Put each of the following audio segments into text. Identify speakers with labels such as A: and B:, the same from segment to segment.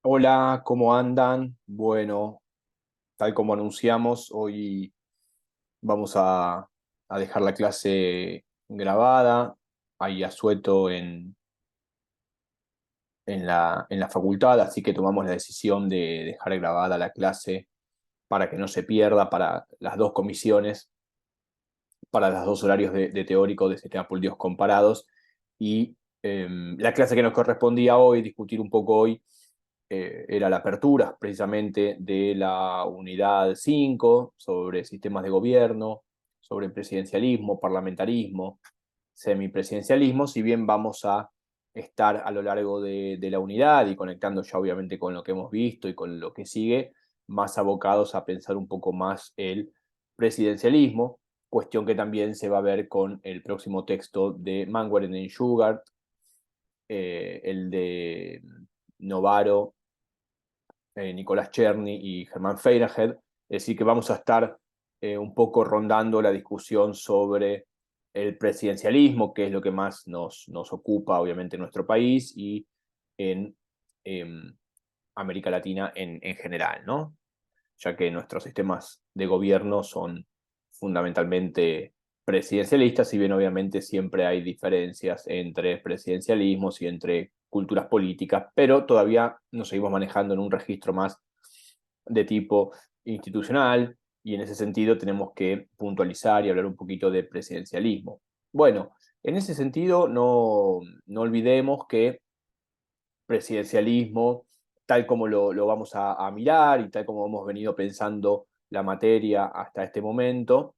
A: Hola, ¿cómo andan? Bueno, tal como anunciamos, hoy vamos a dejar la clase grabada. Hay asueto en la facultad, así que tomamos la decisión de dejar grabada la clase para que no se pierda para las dos comisiones, para los dos horarios de teórico de sistemas políticos comparados. Y la clase que nos correspondía hoy, discutir un poco hoy, era la apertura precisamente de la unidad 5 sobre sistemas de gobierno, sobre presidencialismo, parlamentarismo, semipresidencialismo. Si bien vamos a estar a lo largo de la unidad y conectando ya obviamente con lo que hemos visto y con lo que sigue, más abocados a pensar un poco más el presidencialismo, cuestión que también se va a ver con el próximo texto de Manwaring and Sugar, el de Novaro, Nicolás Cherny y Germán Feirenhead. Es decir, que vamos a estar un poco rondando la discusión sobre el presidencialismo, que es lo que más nos ocupa, obviamente, en nuestro país y en América Latina en general, ¿no? Ya que nuestros sistemas de gobierno son fundamentalmente presidencialistas, si bien obviamente siempre hay diferencias entre presidencialismos y entre culturas políticas, pero todavía nos seguimos manejando en un registro más de tipo institucional y en ese sentido tenemos que puntualizar y hablar un poquito de presidencialismo. Bueno, en ese sentido no olvidemos que presidencialismo, tal como lo vamos a mirar y tal como hemos venido pensando la materia hasta este momento,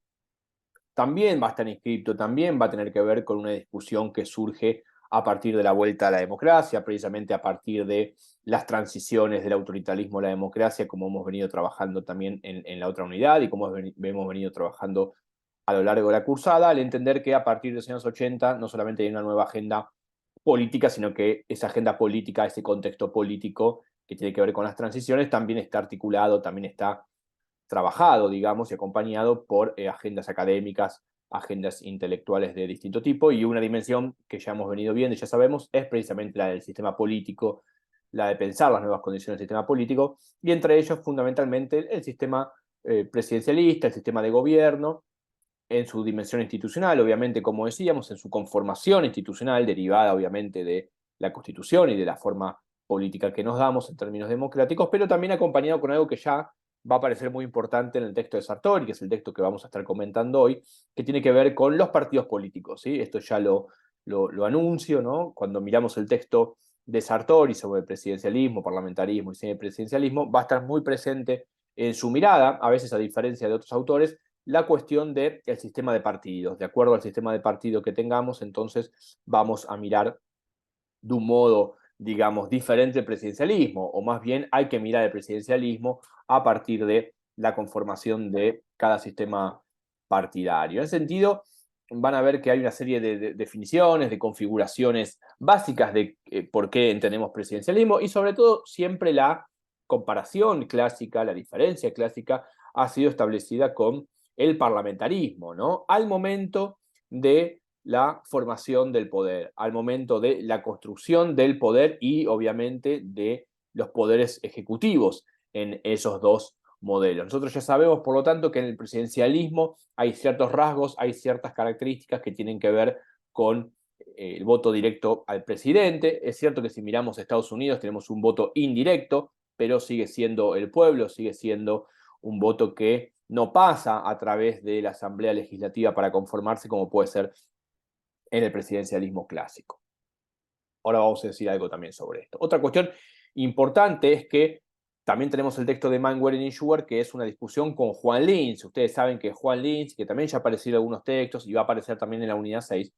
A: también va a estar inscrito, también va a tener que ver con una discusión que surge a partir de la vuelta a la democracia, precisamente a partir de las transiciones del autoritarismo a la democracia, como hemos venido trabajando también en la otra unidad y como hemos venido trabajando a lo largo de la cursada, al entender que a partir de los años 80 no solamente hay una nueva agenda política, sino que esa agenda política, ese contexto político que tiene que ver con las transiciones, también está articulado, también está trabajado, digamos, y acompañado por agendas académicas, agendas intelectuales de distinto tipo, y una dimensión que ya hemos venido viendo y ya sabemos es precisamente la del sistema político, la de pensar las nuevas condiciones del sistema político, y entre ellos fundamentalmente el sistema presidencialista, el sistema de gobierno, en su dimensión institucional, obviamente, como decíamos, en su conformación institucional, derivada obviamente de la Constitución y de la forma política que nos damos en términos democráticos, pero también acompañado con algo que ya va a parecer muy importante en el texto de Sartori, que es el texto que vamos a estar comentando hoy, que tiene que ver con los partidos políticos. ¿Sí? Esto ya lo anuncio, ¿no? Cuando miramos el texto de Sartori sobre el presidencialismo, parlamentarismo y semipresidencialismo, va a estar muy presente en su mirada, a veces a diferencia de otros autores, la cuestión del sistema de partidos. De acuerdo al sistema de partido que tengamos, entonces vamos a mirar de un modo, digamos, diferente el presidencialismo, o más bien hay que mirar el presidencialismo a partir de la conformación de cada sistema partidario. En ese sentido, van a ver que hay una serie de definiciones, de configuraciones básicas de por qué entendemos presidencialismo y sobre todo siempre la comparación clásica, la diferencia clásica ha sido establecida con el parlamentarismo, ¿no? Al momento de la formación del poder, al momento de la construcción del poder y obviamente de los poderes ejecutivos en esos dos modelos. Nosotros ya sabemos, por lo tanto, que en el presidencialismo hay ciertos rasgos, hay ciertas características que tienen que ver con el voto directo al presidente. Es cierto que si miramos a Estados Unidos tenemos un voto indirecto, pero sigue siendo el pueblo, sigue siendo un voto que no pasa a través de la Asamblea Legislativa para conformarse como puede ser en el presidencialismo clásico. Ahora vamos a decir algo también sobre esto. Otra cuestión importante es que también tenemos el texto de Manwaring y Schubert, que es una discusión con Juan Linz. Ustedes saben que Juan Linz, que también ya ha aparecido en algunos textos y va a aparecer también en la unidad 6,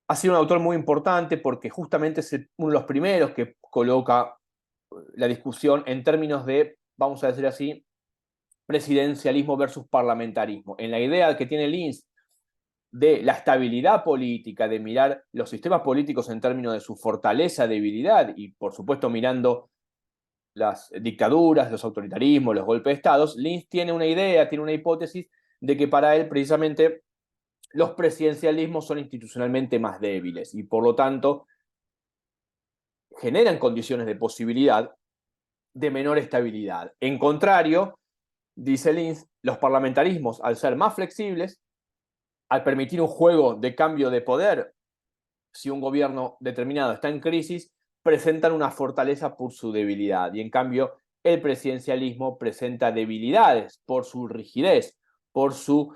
A: ha sido un autor muy importante porque justamente es uno de los primeros que coloca la discusión en términos de, vamos a decir así, presidencialismo versus parlamentarismo. En la idea que tiene Linz de la estabilidad política, de mirar los sistemas políticos en términos de su fortaleza, debilidad y por supuesto mirando las dictaduras, los autoritarismos, los golpes de estados, Linz tiene una idea, tiene una hipótesis de que para él precisamente los presidencialismos son institucionalmente más débiles y por lo tanto generan condiciones de posibilidad de menor estabilidad. En contrario, dice Linz, los parlamentarismos, al ser más flexibles, al permitir un juego de cambio de poder, si un gobierno determinado está en crisis, presentan una fortaleza por su debilidad. Y en cambio, el presidencialismo presenta debilidades por su rigidez, por su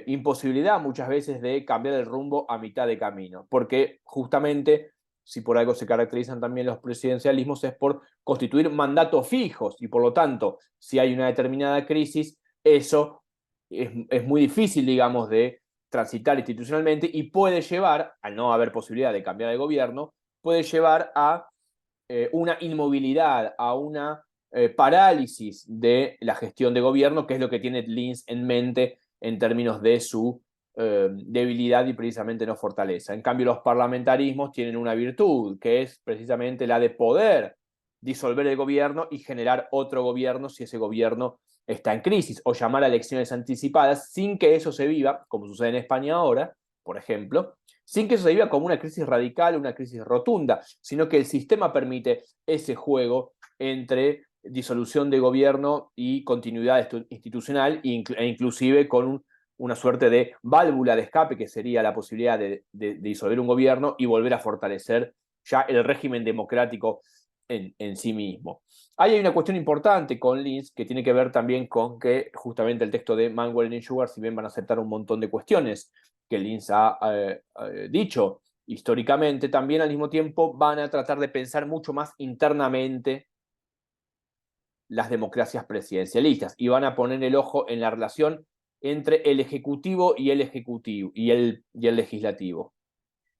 A: imposibilidad muchas veces de cambiar el rumbo a mitad de camino. Porque justamente, si por algo se caracterizan también los presidencialismos, es por constituir mandatos fijos. Y por lo tanto, si hay una determinada crisis, eso es muy difícil, digamos, de transitar institucionalmente y puede llevar, al no haber posibilidad de cambiar de gobierno, puede llevar a una inmovilidad, a una parálisis de la gestión de gobierno, que es lo que tiene Linz en mente en términos de su debilidad y precisamente no fortaleza. En cambio, los parlamentarismos tienen una virtud, que es precisamente la de poder disolver el gobierno y generar otro gobierno si ese gobierno está en crisis, o llamar a elecciones anticipadas sin que eso se viva, como sucede en España ahora, por ejemplo, sin que eso se viva como una crisis radical, una crisis rotunda, sino que el sistema permite ese juego entre disolución de gobierno y continuidad institucional, e inclusive con una suerte de válvula de escape, que sería la posibilidad de disolver un gobierno y volver a fortalecer ya el régimen democrático en sí mismo. Ahí hay una cuestión importante con Linz que tiene que ver también con que justamente el texto de Manwell y Sugar, si bien van a aceptar un montón de cuestiones que Linz ha dicho históricamente, también al mismo tiempo van a tratar de pensar mucho más internamente las democracias presidencialistas y van a poner el ojo en la relación entre el ejecutivo y el legislativo.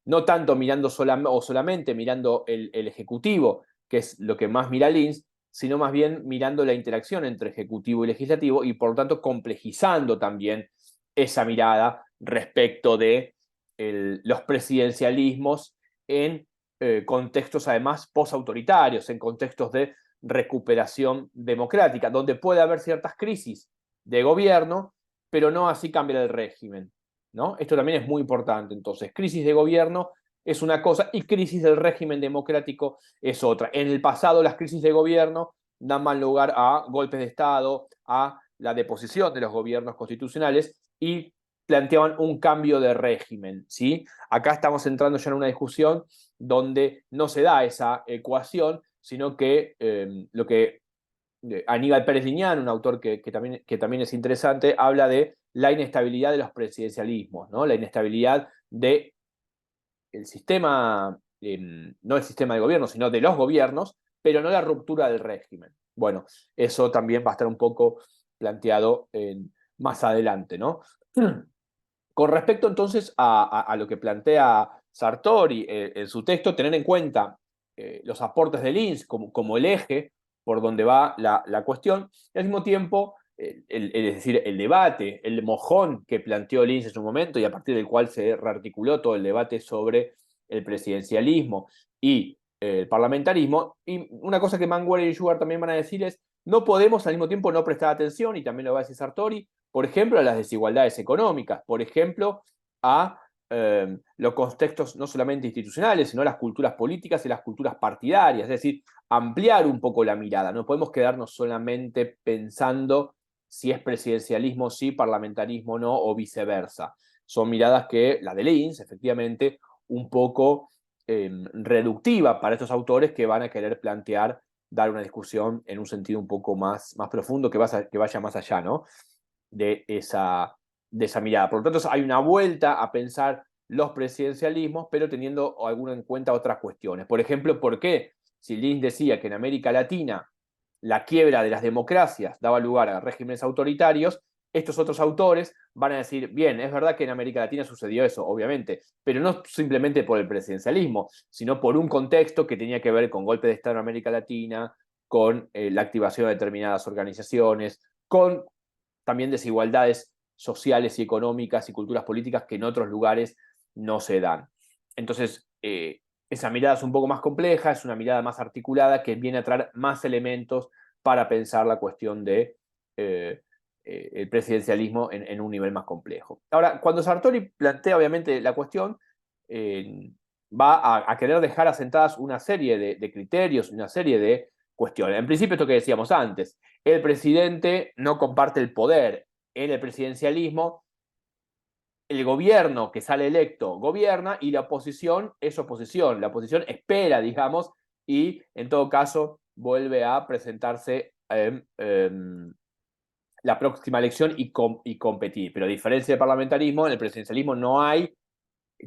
A: No tanto mirando solamente mirando el ejecutivo, que es lo que más mira Linz, sino más bien mirando la interacción entre ejecutivo y legislativo y por lo tanto complejizando también esa mirada respecto de los presidencialismos en contextos además postautoritarios, en contextos de recuperación democrática, donde puede haber ciertas crisis de gobierno, pero no así cambiar el régimen, ¿no? Esto también es muy importante. Entonces, crisis de gobierno es una cosa y crisis del régimen democrático es otra. En el pasado, las crisis de gobierno daban lugar a golpes de Estado, a la deposición de los gobiernos constitucionales y planteaban un cambio de régimen, ¿sí? Acá estamos entrando ya en una discusión donde no se da esa ecuación, sino que lo que Aníbal Pérez Liñán, un autor que también es interesante, habla de la inestabilidad de los presidencialismos, ¿no? La inestabilidad del sistema, no el sistema de gobierno, sino de los gobiernos, pero no la ruptura del régimen. Bueno, eso también va a estar un poco planteado más adelante, ¿no? Con respecto entonces a lo que plantea Sartori en su texto, tener en cuenta los aportes de Linz como el eje por donde va la cuestión, y al mismo tiempo, es decir, el debate, el mojón que planteó Linz en su momento y a partir del cual se rearticuló todo el debate sobre el presidencialismo y el parlamentarismo. Y una cosa que Manwell y Sugar también van a decir es, no podemos al mismo tiempo no prestar atención, y también lo va a decir Sartori, por ejemplo, a las desigualdades económicas, por ejemplo, a los contextos no solamente institucionales, sino a las culturas políticas y las culturas partidarias, es decir, ampliar un poco la mirada. No podemos quedarnos solamente pensando si es presidencialismo sí, parlamentarismo no, o viceversa. Son miradas que, la de Linz, efectivamente, un poco reductiva para estos autores que van a querer plantear, dar una discusión en un sentido un poco más profundo, que vaya más allá, ¿no? de esa mirada. Por lo tanto, hay una vuelta a pensar los presidencialismos, pero teniendo en cuenta otras cuestiones. Por ejemplo, ¿por qué? Si Linz decía que en América Latina la quiebra de las democracias daba lugar a regímenes autoritarios, estos otros autores van a decir, bien, es verdad que en América Latina sucedió eso, obviamente, pero no simplemente por el presidencialismo, sino por un contexto que tenía que ver con golpes de Estado en América Latina, con la activación de determinadas organizaciones, con también desigualdades sociales y económicas y culturas políticas que en otros lugares no se dan. Entonces, esa mirada es un poco más compleja, es una mirada más articulada que viene a traer más elementos para pensar la cuestión de el presidencialismo en un nivel más complejo. Ahora, cuando Sartori plantea obviamente la cuestión, va a querer dejar asentadas una serie de criterios, una serie de cuestiones. En principio, esto que decíamos antes, el presidente no comparte el poder. En el presidencialismo, el gobierno que sale electo gobierna y la oposición es oposición. La oposición espera, digamos, y en todo caso vuelve a presentarse la próxima elección y competir. Pero a diferencia del parlamentarismo, en el presidencialismo no hay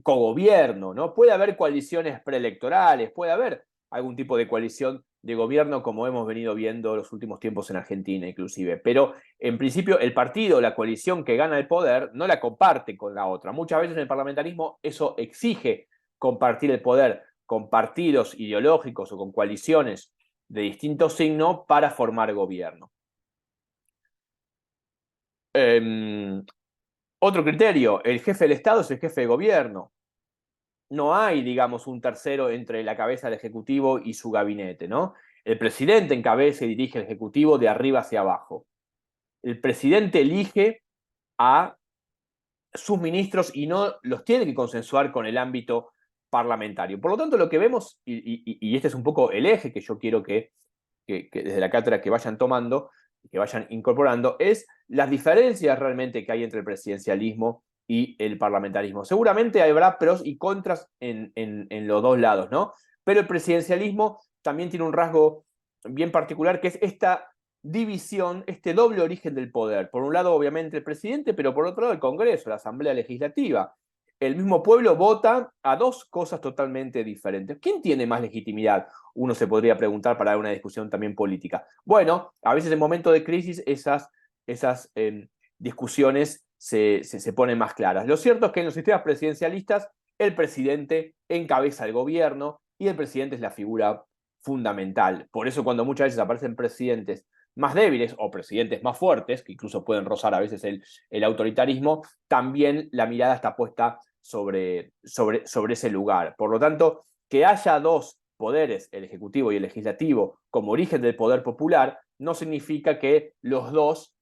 A: cogobierno, ¿no? Puede haber coaliciones preelectorales, puede haber algún tipo de coalición de gobierno como hemos venido viendo los últimos tiempos en Argentina inclusive, pero en principio el partido, la coalición que gana el poder no la comparte con la otra. Muchas veces en el parlamentarismo eso exige compartir el poder con partidos ideológicos o con coaliciones de distinto signo para formar gobierno. Otro criterio, el jefe del Estado es el jefe de gobierno. No hay, digamos, un tercero entre la cabeza del Ejecutivo y su gabinete, ¿no? El presidente encabeza y dirige el Ejecutivo de arriba hacia abajo. El presidente elige a sus ministros y no los tiene que consensuar con el ámbito parlamentario. Por lo tanto, lo que vemos, y este es un poco el eje que yo quiero que desde la cátedra que vayan tomando, que vayan incorporando, es las diferencias realmente que hay entre el presidencialismo y el parlamentarismo. Seguramente habrá pros y contras en los dos lados, ¿no? Pero el presidencialismo también tiene un rasgo bien particular, que es esta división, este doble origen del poder. Por un lado, obviamente, el presidente, pero por otro lado, el Congreso, la Asamblea Legislativa. El mismo pueblo vota a dos cosas totalmente diferentes. ¿Quién tiene más legitimidad? Uno se podría preguntar para una discusión también política. Bueno, a veces en momentos de crisis esas discusiones se ponen más claras. Lo cierto es que en los sistemas presidencialistas el presidente encabeza el gobierno y el presidente es la figura fundamental. Por eso cuando muchas veces aparecen presidentes más débiles o presidentes más fuertes, que incluso pueden rozar a veces el autoritarismo, también la mirada está puesta sobre ese lugar. Por lo tanto, que haya dos poderes, el ejecutivo y el legislativo, como origen del poder popular, no significa que los dos,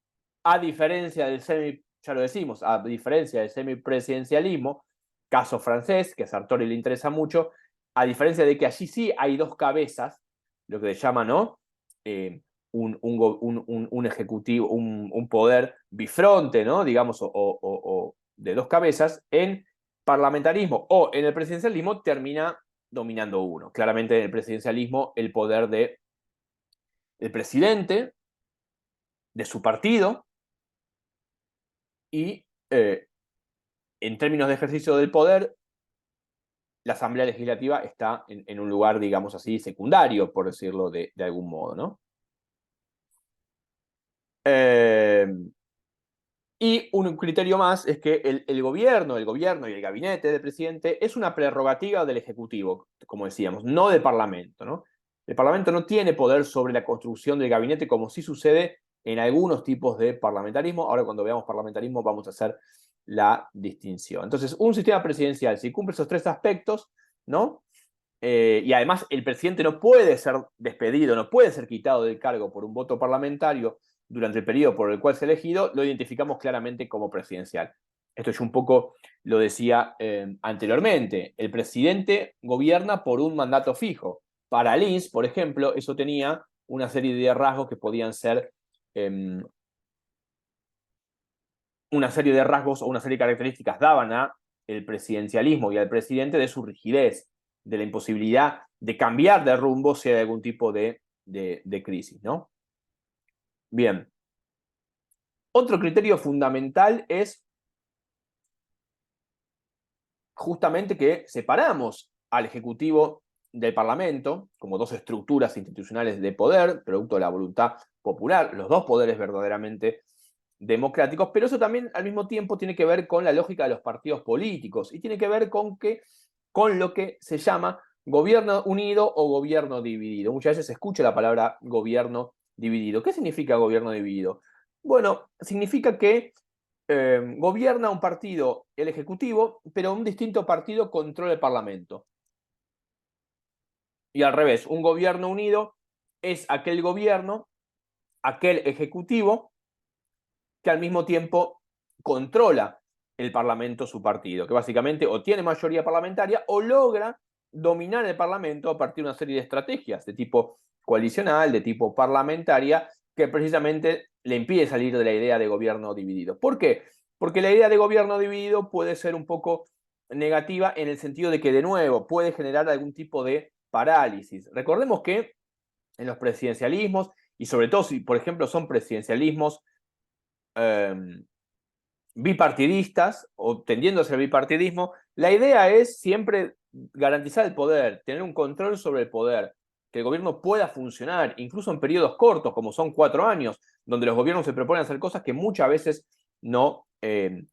A: a diferencia del ya lo decimos, a diferencia del semipresidencialismo, caso francés, que a Sartori le interesa mucho, a diferencia de que allí sí hay dos cabezas, lo que se llama, ¿no? Un ejecutivo, un poder bifronte, ¿no? Digamos, o de dos cabezas, en parlamentarismo o en el presidencialismo termina dominando uno. Claramente en el presidencialismo el poder del presidente, de su partido, y en términos de ejercicio del poder, la Asamblea Legislativa está en un lugar, digamos así, secundario, por decirlo de algún modo, ¿no? Y un criterio más es que el gobierno y el gabinete del presidente es una prerrogativa del Ejecutivo, como decíamos, no del Parlamento, ¿no? El Parlamento no tiene poder sobre la construcción del gabinete como sí sucede en algunos tipos de parlamentarismo. Ahora cuando veamos parlamentarismo vamos a hacer la distinción. Entonces, un sistema presidencial, si cumple esos tres aspectos, ¿no? Y además el presidente no puede ser despedido, no puede ser quitado del cargo por un voto parlamentario durante el periodo por el cual se ha elegido, lo identificamos claramente como presidencial. Esto yo un poco lo decía anteriormente. El presidente gobierna por un mandato fijo. Para Lins, por ejemplo, eso tenía una serie de rasgos que podían ser una serie de rasgos o una serie de características daban a el presidencialismo y al presidente de su rigidez, de la imposibilidad de cambiar de rumbo si hay algún tipo de crisis, ¿no? Bien. Otro criterio fundamental es justamente que separamos al Ejecutivo del Parlamento como dos estructuras institucionales de poder, producto de la voluntad popular, los dos poderes verdaderamente democráticos, pero eso también al mismo tiempo tiene que ver con la lógica de los partidos políticos y tiene que ver con lo que se llama gobierno unido o gobierno dividido. Muchas veces se escucha la palabra gobierno dividido. ¿Qué significa gobierno dividido? Bueno, significa que gobierna un partido, el Ejecutivo, pero un distinto partido controla el Parlamento. Y al revés, un gobierno unido es aquel gobierno, aquel Ejecutivo, que al mismo tiempo controla el Parlamento, su partido, que básicamente o tiene mayoría parlamentaria o logra dominar el Parlamento a partir de una serie de estrategias de tipo coalicional, de tipo parlamentaria, que precisamente le impide salir de la idea de gobierno dividido. ¿Por qué? Porque la idea de gobierno dividido puede ser un poco negativa en el sentido de que, de nuevo, puede generar algún tipo de parálisis. Recordemos que en los presidencialismos, y sobre todo si, por ejemplo, son presidencialismos bipartidistas o tendiendo hacia el bipartidismo, la idea es siempre garantizar el poder, tener un control sobre el poder, que el gobierno pueda funcionar, incluso en periodos cortos, como son 4 años, donde los gobiernos se proponen hacer cosas que muchas veces no llegan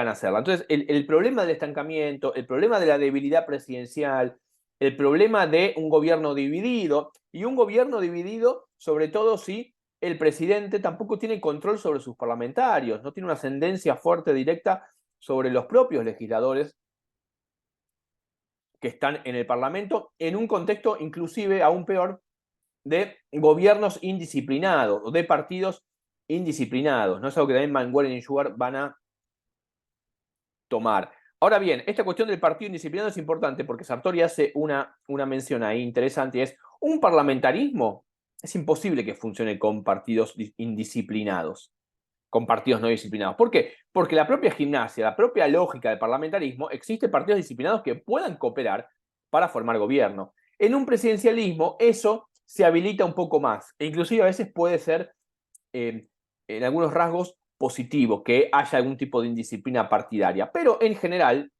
A: a hacerla. Entonces, el problema del estancamiento, el problema de la debilidad presidencial, el problema de un gobierno dividido, y un gobierno dividido, sobre todo si el presidente tampoco tiene control sobre sus parlamentarios, no tiene una ascendencia fuerte directa sobre los propios legisladores que están en el Parlamento, en un contexto inclusive aún peor de gobiernos indisciplinados o de partidos indisciplinados. No es algo que también Mangual y Sugar van a tomar. Ahora bien, esta cuestión del partido indisciplinado es importante porque Sartori hace una mención ahí interesante, es un parlamentarismo. Es imposible que funcione con partidos indisciplinados, con partidos no disciplinados. ¿Por qué? Porque la propia gimnasia, la propia lógica del parlamentarismo, existe partidos disciplinados que puedan cooperar para formar gobierno. En un presidencialismo eso se habilita un poco más, e inclusive a veces puede ser, en algunos rasgos, positivo que haya algún tipo de indisciplina partidaria, pero en general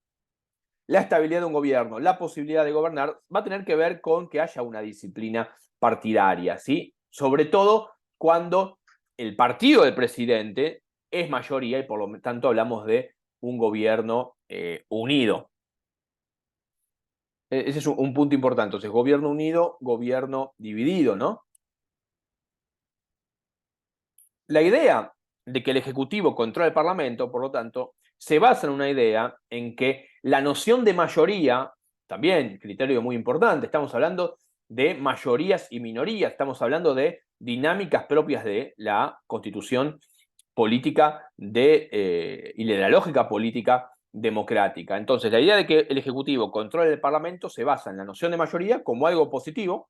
A: la estabilidad de un gobierno, la posibilidad de gobernar, va a tener que ver con que haya una disciplina partidaria, ¿sí? Sobre todo cuando el partido del presidente es mayoría y por lo tanto hablamos de un gobierno unido. Ese es un punto importante. Entonces, gobierno unido, gobierno dividido, ¿no? La idea de que el Ejecutivo controla el Parlamento, por lo tanto, se basa en una idea en que la noción de mayoría, también criterio muy importante, estamos hablando de mayorías y minorías, estamos hablando de dinámicas propias de la constitución política y de la lógica política democrática. Entonces, la idea de que el Ejecutivo controle el Parlamento se basa en la noción de mayoría como algo positivo,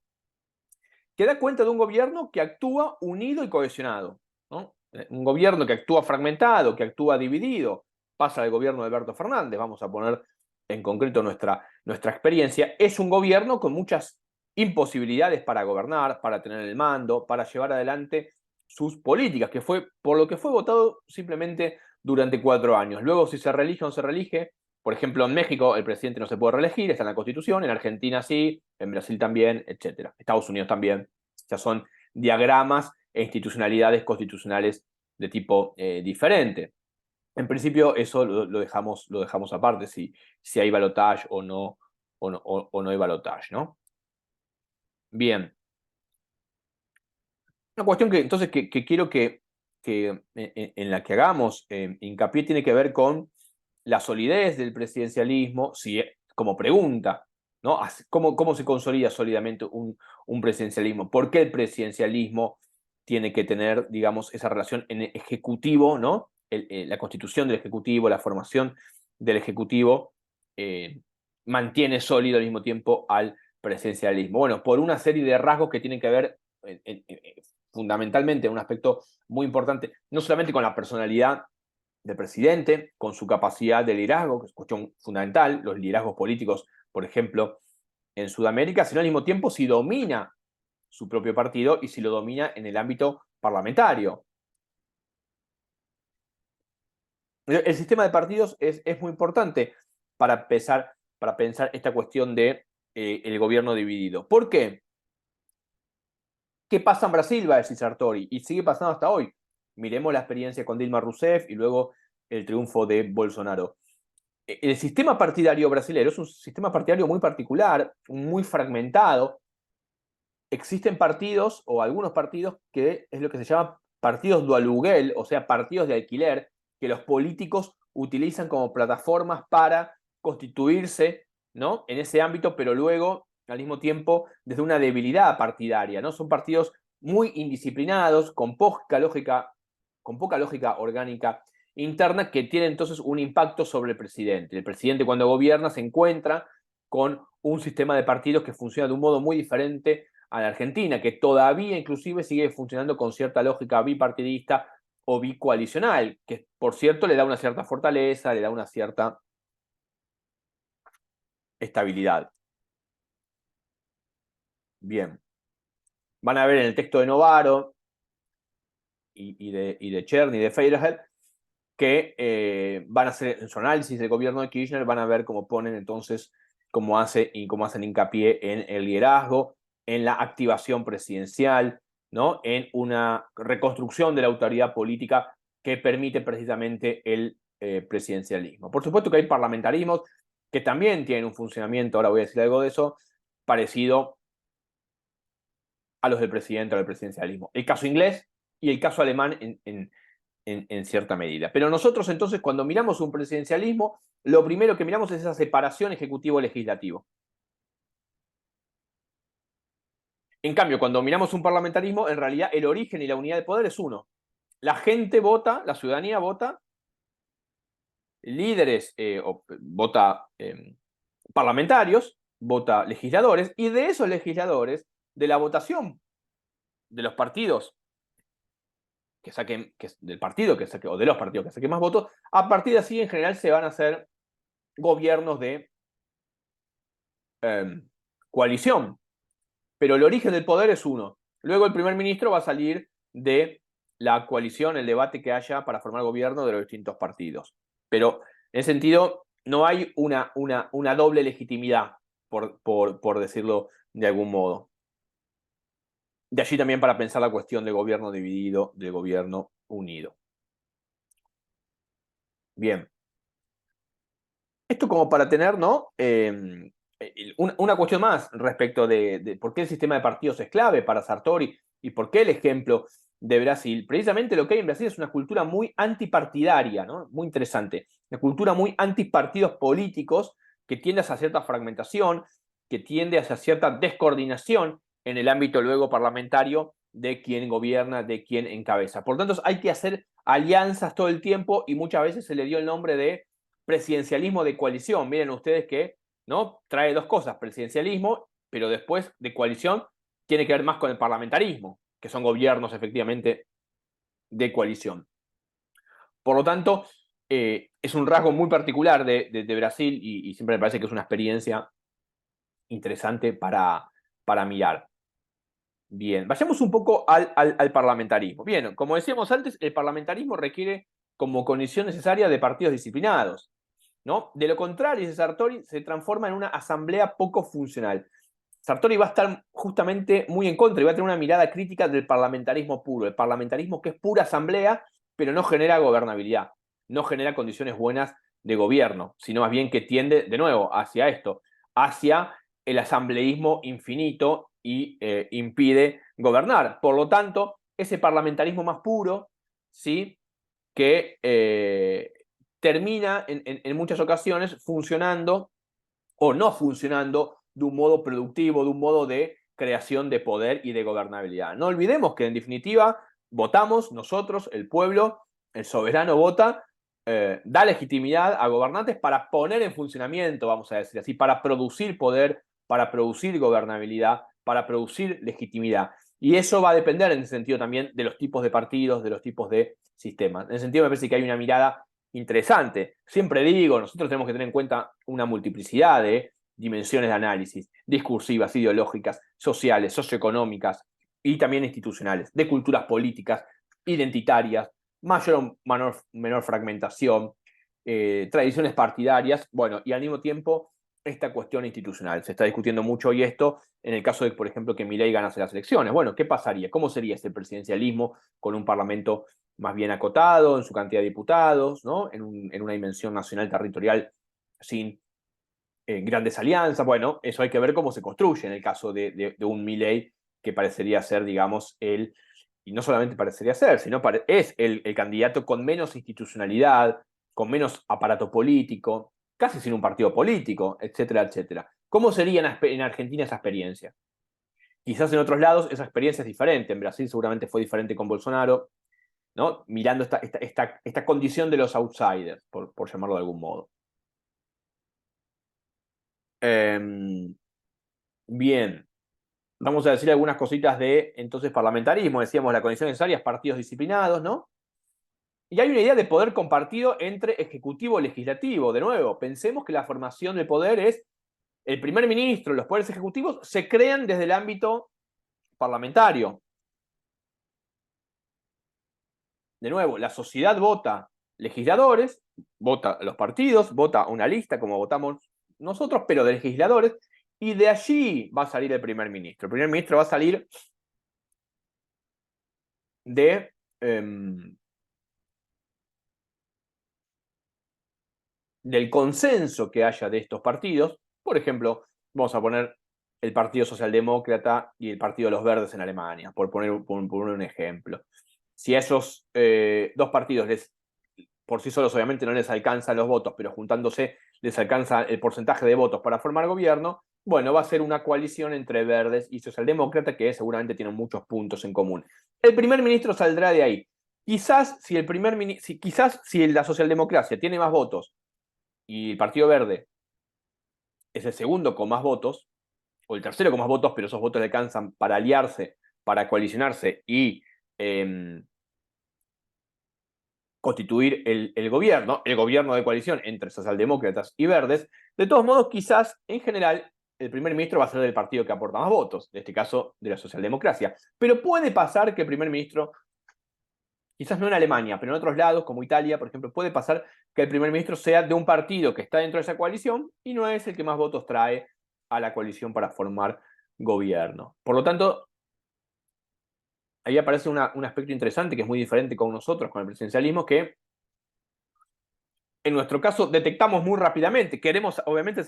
A: que da cuenta de un gobierno que actúa unido y cohesionado, ¿no? Un gobierno que actúa fragmentado, que actúa dividido, pasa al gobierno de Alberto Fernández, vamos a poner en concreto nuestra experiencia, es un gobierno con muchas imposibilidades para gobernar, para tener el mando, para llevar adelante sus políticas, que fue por lo que fue votado simplemente durante 4 años. Luego, si se reelige o no se reelige, por ejemplo, en México el presidente no se puede reelegir, está en la Constitución, en Argentina sí, en Brasil también, etc. Estados Unidos también. Ya son diagramas e institucionalidades constitucionales de tipo diferente. En principio, eso lo dejamos aparte, si hay balotaje o no hay balotaje, ¿no? Bien. Una cuestión que entonces que quiero que en la que hagamos hincapié tiene que ver con la solidez del presidencialismo, si, como pregunta, ¿no? ¿Cómo se consolida sólidamente un presidencialismo? ¿Por qué el presidencialismo tiene que tener, digamos, esa relación en el ejecutivo, ¿no? La constitución del ejecutivo, la formación del ejecutivo, mantiene sólido al mismo tiempo al presidencialismo. Bueno, por una serie de rasgos que tienen que ver fundamentalmente un aspecto muy importante, no solamente con la personalidad del presidente, con su capacidad de liderazgo, que es cuestión fundamental, los liderazgos políticos, por ejemplo, en Sudamérica, sino al mismo tiempo si domina su propio partido y si lo domina en el ámbito parlamentario. El sistema de partidos es muy importante para pensar esta cuestión de el gobierno dividido. ¿Por qué? ¿Qué pasa en Brasil? Va a decir Sartori, y sigue pasando hasta hoy. Miremos la experiencia con Dilma Rousseff y luego el triunfo de Bolsonaro. El sistema partidario brasileño es un sistema partidario muy particular, muy fragmentado. Existen partidos o algunos partidos que es lo que se llama partidos do aluguel, o sea, partidos de alquiler, que los políticos utilizan como plataformas para constituirse, ¿no? En ese ámbito, pero luego, al mismo tiempo, desde una debilidad partidaria, ¿no? Son partidos muy indisciplinados, con poca lógica orgánica interna, que tienen entonces un impacto sobre el presidente. El presidente, cuando gobierna, se encuentra con un sistema de partidos que funciona de un modo muy diferente a la Argentina, que todavía inclusive sigue funcionando con cierta lógica bipartidista o bicoalicional, que por cierto le da una cierta fortaleza, le da una cierta estabilidad. Bien. Van a ver en el texto de Novaro y de Cherny y de Feyerabend que van a hacer en su análisis del gobierno de Kirchner, van a ver cómo ponen entonces, cómo hacen hincapié en el liderazgo, en la activación presidencial, ¿no? En una reconstrucción de la autoridad política que permite precisamente el presidencialismo. Por supuesto que hay parlamentarismos que también tienen un funcionamiento, ahora voy a decir algo de eso, parecido a los del presidente o del presidencialismo. El caso inglés y el caso alemán en cierta medida. Pero nosotros entonces cuando miramos un presidencialismo, lo primero que miramos es esa separación ejecutivo-legislativo. En cambio, cuando miramos un parlamentarismo, en realidad el origen y la unidad de poder es uno. La gente vota, la ciudadanía vota, líderes vota parlamentarios, vota legisladores, y de esos legisladores, de la votación de los partidos que saquen, del partido que saque, o de los partidos que saquen más votos, a partir de así en general se van a hacer gobiernos de coalición. Pero el origen del poder es uno. Luego el primer ministro va a salir de la coalición, el debate que haya para formar gobierno de los distintos partidos. Pero en ese sentido no hay una doble legitimidad, por decirlo de algún modo. De allí también para pensar la cuestión del gobierno dividido, del gobierno unido. Bien. Esto como para tener, ¿no? Una cuestión más respecto de por qué el sistema de partidos es clave para Sartori y por qué el ejemplo de Brasil. Precisamente lo que hay en Brasil es una cultura muy antipartidaria, ¿no? Muy interesante. Una cultura muy antipartidos políticos que tiende hacia cierta fragmentación, que tiende hacia cierta descoordinación en el ámbito luego parlamentario de quien gobierna, de quien encabeza. Por lo tanto, hay que hacer alianzas todo el tiempo y muchas veces se le dio el nombre de presidencialismo de coalición. Miren ustedes que, ¿no? Trae dos cosas, presidencialismo, pero después de coalición tiene que ver más con el parlamentarismo, que son gobiernos efectivamente de coalición. Por lo tanto, es un rasgo muy particular de Brasil y siempre me parece que es una experiencia interesante para mirar. Bien, vayamos un poco al parlamentarismo. Bien, como decíamos antes, el parlamentarismo requiere como condición necesaria de partidos disciplinados, ¿no? De lo contrario, dice Sartori, se transforma en una asamblea poco funcional. Sartori va a estar justamente muy en contra y va a tener una mirada crítica del parlamentarismo puro, el parlamentarismo que es pura asamblea, pero no genera gobernabilidad, no genera condiciones buenas de gobierno, sino más bien que tiende, de nuevo, hacia esto, hacia el asambleísmo infinito y impide gobernar. Por lo tanto, ese parlamentarismo más puro, ¿sí? Que termina en muchas ocasiones funcionando o no funcionando de un modo productivo, de un modo de creación de poder y de gobernabilidad. No olvidemos que en definitiva votamos nosotros, el pueblo, el soberano vota, da legitimidad a gobernantes para poner en funcionamiento, vamos a decir así, para producir poder, para producir gobernabilidad, para producir legitimidad. Y eso va a depender en ese sentido también de los tipos de partidos, de los tipos de sistemas. En ese sentido me parece que hay una mirada interesante. Siempre digo, nosotros tenemos que tener en cuenta una multiplicidad de dimensiones de análisis, discursivas, ideológicas, sociales, socioeconómicas y también institucionales, de culturas políticas, identitarias, mayor o menor fragmentación, tradiciones partidarias, bueno, y al mismo tiempo esta cuestión institucional. Se está discutiendo mucho hoy esto en el caso de, por ejemplo, que Milei ganase las elecciones. Bueno, ¿qué pasaría? ¿Cómo sería ese presidencialismo con un parlamento más bien acotado en su cantidad de diputados, ¿no? En una dimensión nacional territorial sin grandes alianzas? Bueno, eso hay que ver cómo se construye en el caso de un Milei que parecería ser, digamos, y no solamente parecería ser, sino es el candidato con menos institucionalidad, con menos aparato político, casi sin un partido político, etcétera, etcétera. ¿Cómo sería en Argentina esa experiencia? Quizás en otros lados esa experiencia es diferente. En Brasil seguramente fue diferente con Bolsonaro, ¿no? Mirando esta condición de los outsiders, por llamarlo de algún modo. Bien, vamos a decir algunas cositas de entonces parlamentarismo. Decíamos la condición necesaria es partidos disciplinados, ¿no? Y hay una idea de poder compartido entre ejecutivo y legislativo. De nuevo, pensemos que la formación del poder es el primer ministro, los poderes ejecutivos se crean desde el ámbito parlamentario. De nuevo, la sociedad vota legisladores, vota los partidos, vota una lista como votamos nosotros, pero de legisladores, y de allí va a salir el primer ministro. El primer ministro va a salir de del consenso que haya de estos partidos. Por ejemplo, vamos a poner el Partido Socialdemócrata y el Partido de los Verdes en Alemania, por poner un ejemplo. Si a esos dos partidos por sí solos obviamente no les alcanzan los votos, pero juntándose les alcanza el porcentaje de votos para formar gobierno, bueno, va a ser una coalición entre verdes y socialdemócrata que seguramente tienen muchos puntos en común. El primer ministro saldrá de ahí. Quizás si la socialdemocracia tiene más votos y el Partido Verde es el segundo con más votos, o el tercero con más votos, pero esos votos le alcanzan para aliarse, para coalicionarse y constituir el gobierno de coalición entre socialdemócratas y verdes. De todos modos, quizás en general el primer ministro va a ser del partido que aporta más votos, en este caso de la socialdemocracia. Pero puede pasar que el primer ministro, quizás no en Alemania, pero en otros lados, como Italia, por ejemplo, puede pasar que el primer ministro sea de un partido que está dentro de esa coalición y no es el que más votos trae a la coalición para formar gobierno. Por lo tanto, ahí aparece un aspecto interesante que es muy diferente con nosotros, con el presidencialismo, que en nuestro caso detectamos muy rápidamente. Obviamente,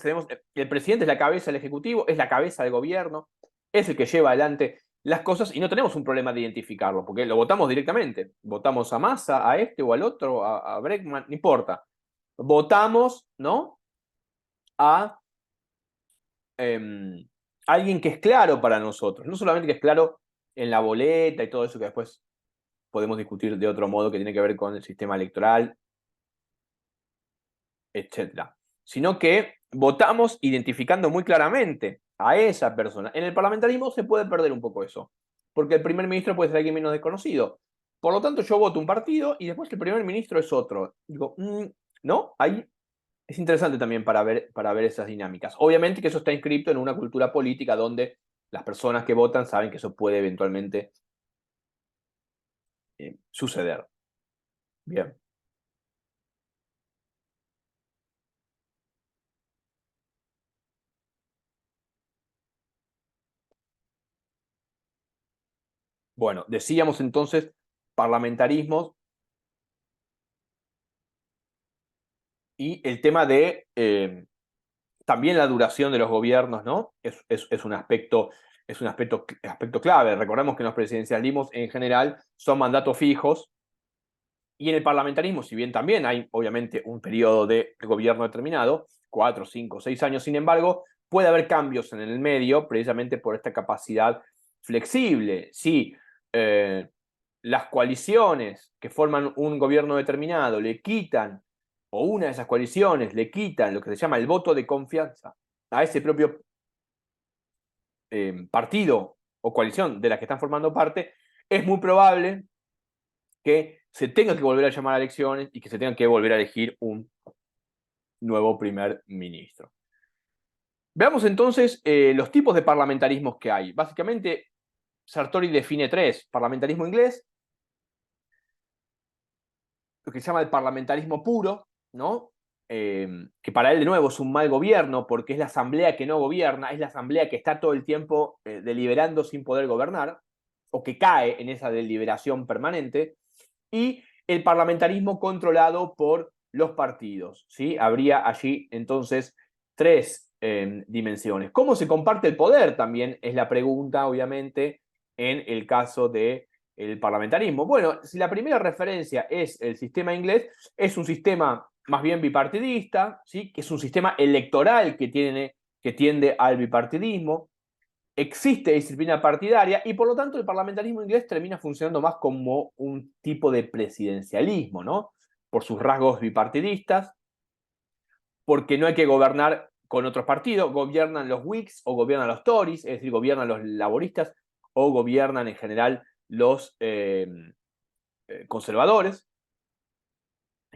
A: el presidente es la cabeza del Ejecutivo, es la cabeza del gobierno, es el que lleva adelante las cosas y no tenemos un problema de identificarlo, porque lo votamos directamente. Votamos a Massa, a este o al otro, a Bregman, no importa. Votamos, ¿no? A alguien que es claro para nosotros. No solamente que es claro en la boleta y todo eso que después podemos discutir de otro modo que tiene que ver con el sistema electoral, etcétera, sino que votamos identificando muy claramente a esa persona. En el parlamentarismo se puede perder un poco eso, porque el primer ministro puede ser alguien menos desconocido. Por lo tanto, yo voto un partido y después el primer ministro es otro. Digo, ¿no? Ahí es interesante también para ver esas dinámicas. Obviamente que eso está inscrito en una cultura política donde las personas que votan saben que eso puede eventualmente suceder. Bien. Bueno, decíamos entonces parlamentarismo y el tema de también la duración de los gobiernos, ¿no? Es un aspecto clave. Recordemos que en los presidencialismos en general son mandatos fijos y en el parlamentarismo, si bien también hay obviamente un periodo de gobierno determinado, 4, 5, 6 años, sin embargo, puede haber cambios en el medio precisamente por esta capacidad flexible. Si las coaliciones que forman un gobierno determinado le quitan, o una de esas coaliciones le quitan lo que se llama el voto de confianza a ese propio partido o coalición de la que están formando parte, es muy probable que se tenga que volver a llamar a elecciones y que se tenga que volver a elegir un nuevo primer ministro. Veamos entonces los tipos de parlamentarismos que hay. Básicamente, Sartori define tres: parlamentarismo inglés, lo que se llama el parlamentarismo puro, ¿no? Que para él, de nuevo, es un mal gobierno porque es la asamblea que no gobierna, es la asamblea que está todo el tiempo deliberando sin poder gobernar, o que cae en esa deliberación permanente, y el parlamentarismo controlado por los partidos, ¿sí? Habría allí entonces tres dimensiones. ¿Cómo se comparte el poder? También es la pregunta, obviamente, en el caso de el parlamentarismo. Bueno, si la primera referencia es el sistema inglés, es un sistema más bien bipartidista, ¿sí? Que es un sistema electoral que tiende al bipartidismo. Existe disciplina partidaria y por lo tanto el parlamentarismo inglés termina funcionando más como un tipo de presidencialismo, ¿no? Por sus rasgos bipartidistas, porque no hay que gobernar con otros partidos, gobiernan los Whigs o gobiernan los Tories, es decir, gobiernan los laboristas o gobiernan en general los conservadores.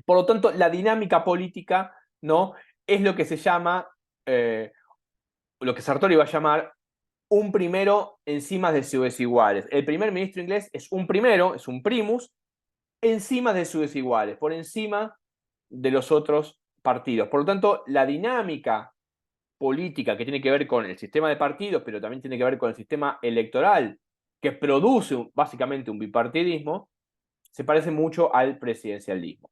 A: Por lo tanto, la dinámica política, ¿no?, es lo que se llama, lo que Sartori va a llamar un primero encima de sus desiguales. El primer ministro inglés es un primero, es un primus, encima de sus desiguales, por encima de los otros partidos. Por lo tanto, la dinámica política que tiene que ver con el sistema de partidos, pero también tiene que ver con el sistema electoral, que produce básicamente un bipartidismo, se parece mucho al presidencialismo.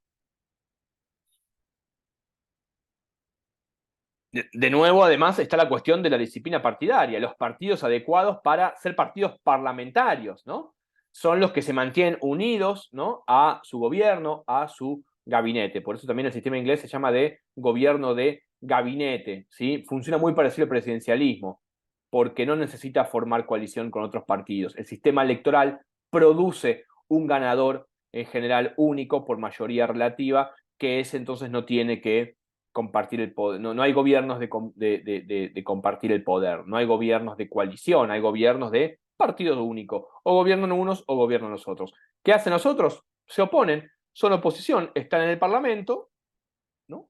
A: De nuevo, además, está la cuestión de la disciplina partidaria, los partidos adecuados para ser partidos parlamentarios, ¿no? Son los que se mantienen unidos, ¿no?, a su gobierno, a su gabinete. Por eso también el sistema inglés se llama de gobierno de gabinete, ¿sí? Funciona muy parecido al presidencialismo, porque no necesita formar coalición con otros partidos. El sistema electoral produce un ganador en general único por mayoría relativa, que ese entonces no tiene que compartir el poder. No, no hay gobiernos de compartir el poder, no hay gobiernos de coalición, hay gobiernos de partido único. O gobiernan unos o gobiernan los otros. ¿Qué hacen los otros? Se oponen, son oposición, están en el Parlamento, ¿no?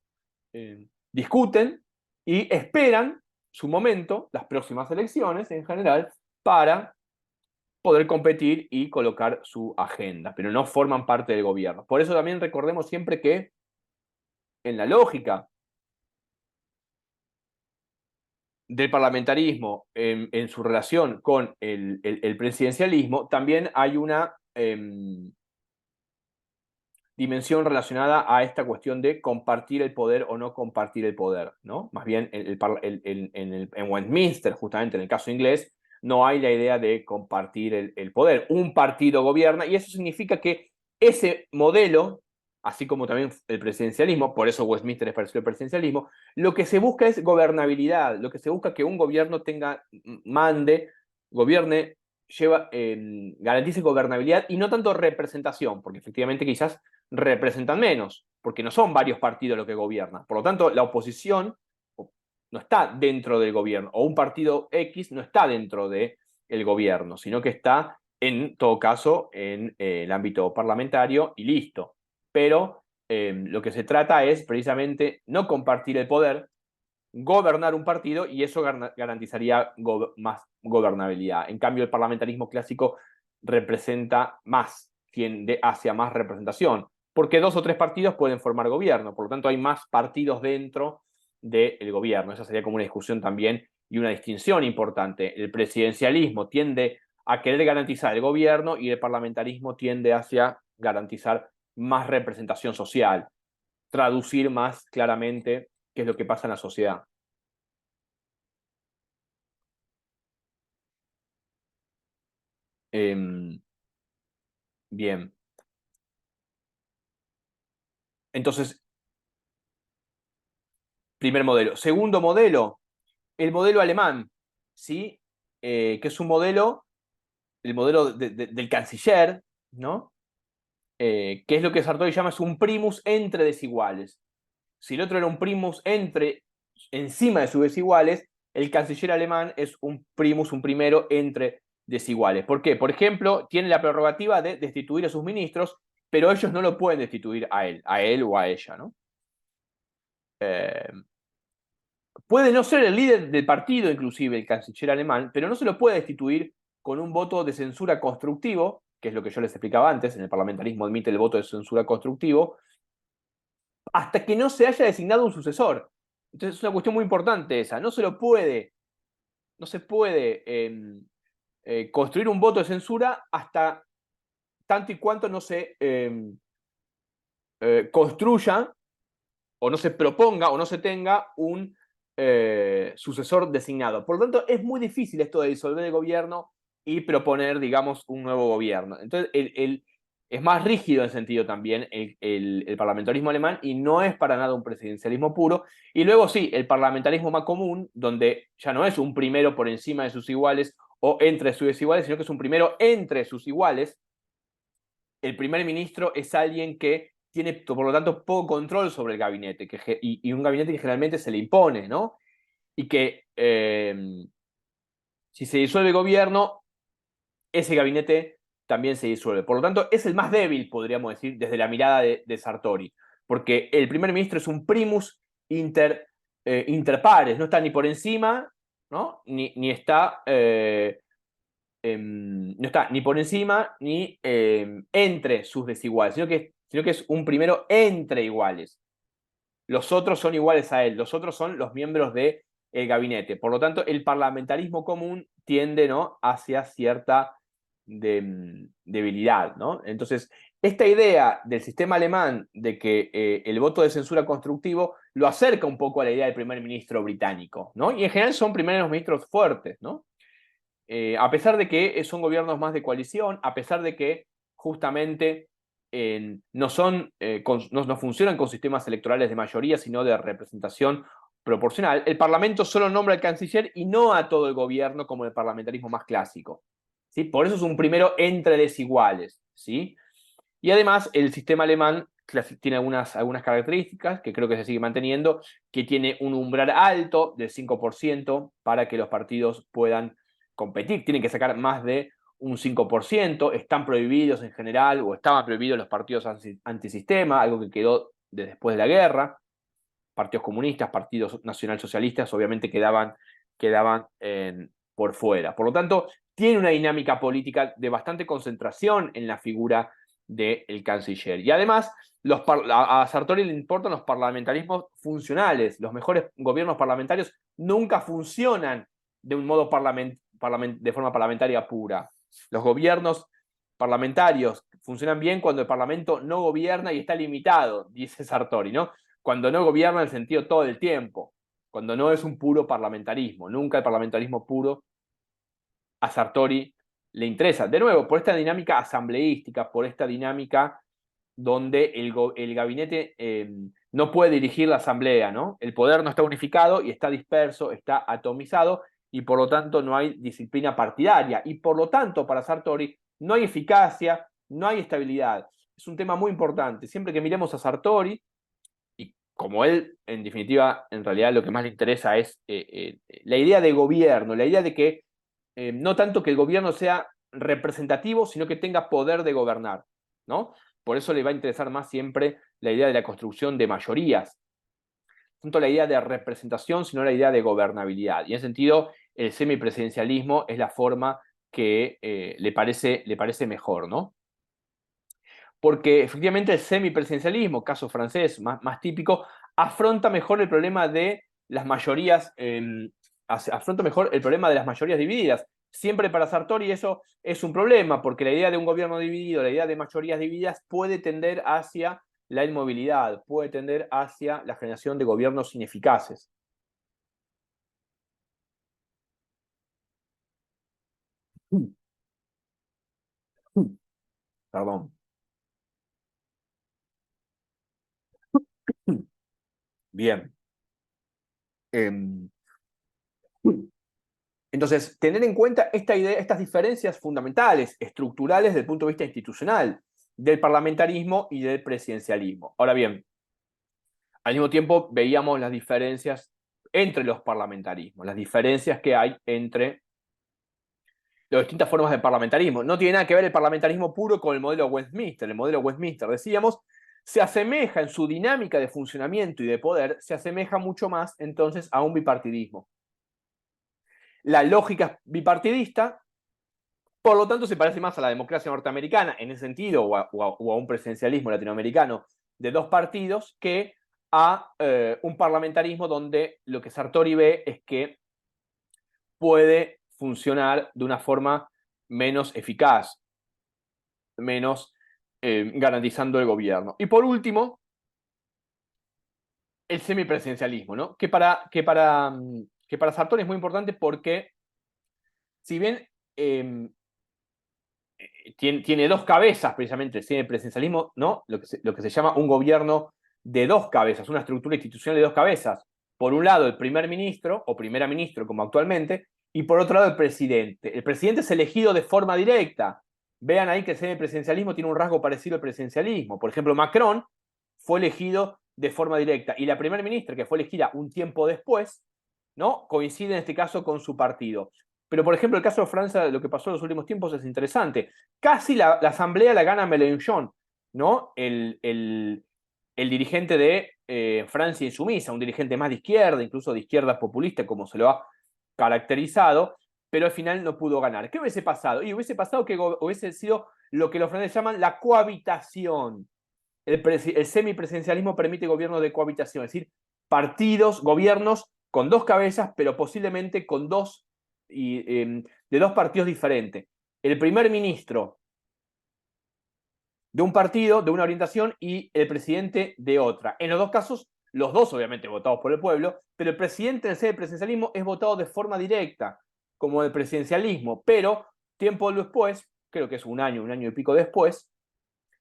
A: Discuten y esperan su momento, las próximas elecciones en general, para poder competir y colocar su agenda, pero no forman parte del gobierno. Por eso también recordemos siempre que en la lógica del parlamentarismo en su relación con el presidencialismo, también hay una dimensión relacionada a esta cuestión de compartir el poder o no compartir el poder, ¿no? Más bien en Westminster, justamente en el caso inglés, no hay la idea de compartir el poder. Un partido gobierna y eso significa que ese modelo, así como también el presidencialismo, por eso Westminster es parecido al presidencialismo, lo que se busca es gobernabilidad, lo que se busca es que un gobierno mande, gobierne, garantice gobernabilidad y no tanto representación, porque efectivamente quizás representan menos, porque no son varios partidos los que gobiernan. Por lo tanto, la oposición no está dentro del gobierno, o un partido X no está dentro del gobierno, sino que está, en todo caso, en el ámbito parlamentario y listo. Pero lo que se trata es precisamente no compartir el poder, gobernar un partido y eso garantizaría más gobernabilidad. En cambio, el parlamentarismo clásico representa más, tiende hacia más representación, porque 2 o 3 partidos pueden formar gobierno, por lo tanto hay más partidos dentro del gobierno. Esa sería como una discusión también y una distinción importante. El presidencialismo tiende a querer garantizar el gobierno y el parlamentarismo tiende hacia garantizar más representación social, traducir más claramente qué es lo que pasa en la sociedad. Bien. Entonces, primer modelo. Segundo modelo, el modelo alemán, ¿sí? Que es un modelo, el modelo del canciller, ¿no? Que es lo que Sartori llama es un primus entre desiguales. Si el otro era un primus encima de sus desiguales, el canciller alemán es un primus, un primero entre desiguales. ¿Por qué? Por ejemplo, tiene la prerrogativa de destituir a sus ministros, pero ellos no lo pueden destituir a él o a ella, ¿no? Puede no ser el líder del partido, inclusive el canciller alemán, pero no se lo puede destituir con un voto de censura constructivo, que es lo que yo les explicaba antes, en el parlamentarismo admite el voto de censura constructivo, hasta que no se haya designado un sucesor. Entonces es una cuestión muy importante esa. No se puede construir un voto de censura hasta tanto y cuanto no se construya o no se proponga o no se tenga un sucesor designado. Por lo tanto, es muy difícil esto de disolver el gobierno y proponer, digamos, un nuevo gobierno. Entonces, es más rígido en sentido también el parlamentarismo alemán y no es para nada un presidencialismo puro. Y luego sí, el parlamentarismo más común, donde ya no es un primero por encima de sus iguales o entre sus desiguales, sino que es un primero entre sus iguales. El primer ministro es alguien que tiene, por lo tanto, poco control sobre el gabinete y un gabinete que generalmente se le impone, ¿no? y que si se disuelve el gobierno, ese gabinete también se disuelve. Por lo tanto, es el más débil, podríamos decir, desde la mirada de Sartori, porque el primer ministro es un primus inter pares, no está ni por encima, ¿no? Ni está, no está ni por encima ni entre sus desiguales, sino que es un primero entre iguales. Los otros son iguales a él, los otros son los miembros del gabinete. Por lo tanto, el parlamentarismo común tiende, ¿no?, hacia cierta debilidad, ¿no? Entonces, esta idea del sistema alemán de que el voto de censura constructivo lo acerca un poco a la idea del primer ministro británico, ¿no? Y en general son primeros ministros fuertes, ¿no? A pesar de que son gobiernos más de coalición, a pesar de que justamente no funcionan con sistemas electorales de mayoría, sino de representación proporcional, el Parlamento solo nombra al canciller y no a todo el gobierno como el parlamentarismo más clásico, ¿sí? Por eso es un primero entre desiguales, ¿sí? Y además el sistema alemán tiene algunas características que creo que se sigue manteniendo, que tiene un umbral alto del 5% para que los partidos puedan competir, tienen que sacar más de un 5%, están prohibidos en general, o estaban prohibidos los partidos antisistema, algo que quedó después de la guerra. Partidos comunistas, partidos nacionalsocialistas, obviamente quedaban por fuera. Por lo tanto, tiene una dinámica política de bastante concentración en la figura del canciller. Y además, a Sartori le importan los parlamentarismos funcionales. Los mejores gobiernos parlamentarios nunca funcionan de un modo de forma parlamentaria pura. Los gobiernos parlamentarios funcionan bien cuando el Parlamento no gobierna y está limitado, dice Sartori, ¿no? Cuando no gobierna en el sentido todo el tiempo, cuando no es un puro parlamentarismo. Nunca el parlamentarismo puro a Sartori le interesa. De nuevo, por esta dinámica asambleística, por esta dinámica donde el gabinete no puede dirigir la asamblea, ¿no? El poder no está unificado y está disperso, está atomizado, y por lo tanto no hay disciplina partidaria. Y por lo tanto, para Sartori, no hay eficacia, no hay estabilidad. Es un tema muy importante. Siempre que miremos a Sartori, y como él, en definitiva, en realidad lo que más le interesa es la idea de gobierno, la idea de que no tanto que el gobierno sea representativo, sino que tenga poder de gobernar, ¿no? Por eso le va a interesar más siempre la idea de la construcción de mayorías, no tanto la idea de representación, sino la idea de gobernabilidad. Y en ese sentido, el semipresidencialismo es la forma que le parece mejor, ¿no? Porque efectivamente el semipresidencialismo, caso francés más típico, afronta mejor el problema de las mayorías, afronta mejor el problema de las mayorías divididas. Siempre para Sartori eso es un problema, porque la idea de un gobierno dividido, la idea de mayorías divididas puede tender hacia la inmovilidad, puede tender hacia la generación de gobiernos ineficaces. Perdón. Bien. Entonces, tener en cuenta estas diferencias fundamentales, estructurales desde el punto de vista institucional, del parlamentarismo y del presidencialismo. Ahora bien, al mismo tiempo veíamos las diferencias entre los parlamentarismos, las diferencias que hay entre las distintas formas de parlamentarismo. No tiene nada que ver el parlamentarismo puro con el modelo Westminster. El modelo Westminster, decíamos, se asemeja en su dinámica de funcionamiento y de poder, se asemeja mucho más entonces a un bipartidismo. La lógica es bipartidista, por lo tanto se parece más a la democracia norteamericana en ese sentido, o a un presidencialismo latinoamericano de dos partidos, que a un parlamentarismo donde lo que Sartori ve es que puede funcionar de una forma menos eficaz, menos garantizando el gobierno. Y por último, el semipresidencialismo, ¿no? que para Sartori es muy importante porque, si bien tiene dos cabezas, precisamente el semipresidencialismo, ¿no? Lo que se llama un gobierno de dos cabezas, una estructura institucional de dos cabezas. Por un lado, el primer ministro o primera ministra, como actualmente, y por otro lado, el presidente. El presidente es elegido de forma directa. Vean ahí que el semipresidencialismo tiene un rasgo parecido al presidencialismo. Por ejemplo, Macron fue elegido de forma directa, y la primera ministra, que fue elegida un tiempo después, ¿no? Coincide en este caso con su partido. Pero, por ejemplo, el caso de Francia, lo que pasó en los últimos tiempos es interesante. Casi la asamblea la gana Mélenchon, ¿no? El dirigente de Francia Insumisa, un dirigente más de izquierda, incluso de izquierda populista, como se lo ha caracterizado, pero al final no pudo ganar. ¿Qué hubiese pasado? Y hubiese pasado que hubiese sido lo que los franceses llaman la cohabitación. El semipresidencialismo permite gobiernos de cohabitación, es decir, partidos, gobiernos con dos cabezas, pero posiblemente con de dos partidos diferentes. El primer ministro de un partido, de una orientación, y el presidente de otra. En los dos casos, los dos obviamente votados por el pueblo, pero el presidente del semipresidencialismo es votado de forma directa, como el presidencialismo, pero tiempo después, creo que es un año y pico después,